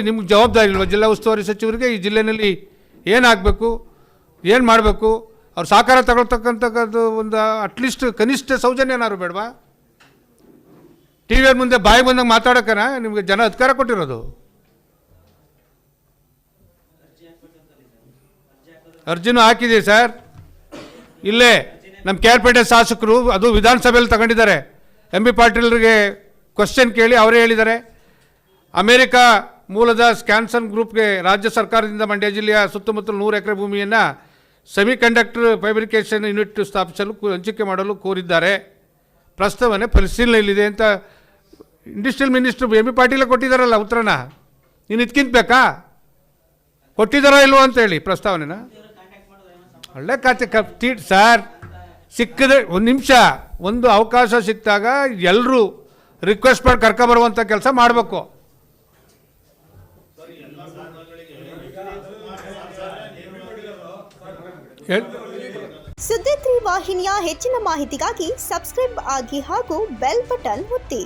ನಿಮ್ಗೆ ಜವಾಬ್ದಾರಿ ಇಲ್ವಾ ಜಿಲ್ಲಾ ಉಸ್ತುವಾರಿ ಸಚಿವರಿಗೆ ಈ ಜಿಲ್ಲೆಯಲ್ಲಿ ಏನಾಗಬೇಕು, ಏನು ಮಾಡಬೇಕು, ಅವ್ರು ಸಹಕಾರ ತಗೊಳ್ತಕ್ಕಂಥದ್ದು ಒಂದು ಅಟ್ಲೀಸ್ಟ್ ಕನಿಷ್ಠ ಸೌಜನ್ಯನಾದ್ರು ಬೇಡವಾ? ಟಿ ವಿಯ ಮುಂದೆ ಬಾಯಿ ಬಂದಂಗೆ ಮಾತಾಡೋಕ್ಕನ ನಿಮಗೆ ಜನ ಅಧಿಕಾರ ಕೊಟ್ಟಿರೋದು? ಅರ್ಜಿನೂ ಹಾಕಿದ್ದೀವಿ ಸರ್. ಇಲ್ಲೇ ನಮ್ಮ ಕೇರ್ಪೇಟೆ ಶಾಸಕರು ಅದು ವಿಧಾನಸಭೆಯಲ್ಲಿ ತಗೊಂಡಿದ್ದಾರೆ. ಎಂ ಬಿ ಪಾಟೀಲ್ರಿಗೆ ಕ್ವಶನ್ ಕೇಳಿ ಅವರೇ ಹೇಳಿದ್ದಾರೆ, ಅಮೇರಿಕಾ ಮೂಲದ ಸ್ಕ್ಯಾನ್ಸನ್ ಗ್ರೂಪ್ಗೆ ರಾಜ್ಯ ಸರ್ಕಾರದಿಂದ ಮಂಡ್ಯ ಜಿಲ್ಲೆಯ ಸುತ್ತಮುತ್ತಲು 100 ಎಕರೆ ಭೂಮಿಯನ್ನು ಸೆಮಿಕಂಡಕ್ಟರ್ ಫೈಬ್ರಿಕೇಷನ್ ಯೂನಿಟ್ ಸ್ಥಾಪಿಸಲು ಹಂಚಿಕೆ ಮಾಡಲು ಕೋರಿದ್ದಾರೆ. ಪ್ರಸ್ತಾವನೆ ಪರಿಶೀಲನೆಯಲ್ಲಿದೆ ಅಂತ ಇಂಡಸ್ಟ್ರಿಯಲ್ ಮಿನಿಸ್ಟರ್ ಎಂ ಬಿ ಪಾಟೀಲೇ ಕೊಟ್ಟಿದ್ದಾರಲ್ಲ ಉತ್ತರನ. ನೀನು ಇದಕ್ಕಿಂತ ಬೇಕಾ? ಕೊಟ್ಟಿದ್ದಾರೋ ಇಲ್ವೋ ಅಂತೇಳಿ ಪ್ರಸ್ತಾವನೆನ. ಒಳ್ಳೆ ಖಾತೆ ಸರ್. ಸಿಕ್ಕಿದ್ರೆ ಒಂದು ನಿಮಿಷ, ಒಂದು ಅವಕಾಶ ಸಿಕ್ಕಿದಾಗ ಎಲ್ಲರೂ ರಿಕ್ವೆಸ್ಟ್ ಮಾಡಿ ಕರ್ಕೊಬರುವಂಥ ಕೆಲಸ ಮಾಡಬೇಕು. ಸುದ್ದಿ 3 ವಾಹಿನಿಯ ಹೆಚ್ಚಿನ ಮಾಹಿತಿಗಾಗಿ ಸಬ್ಸ್ಕ್ರೈಬ್ ಆಗಿ ಹಾಗೂ ಬೆಲ್ ಬಟನ್ ಒತ್ತಿ.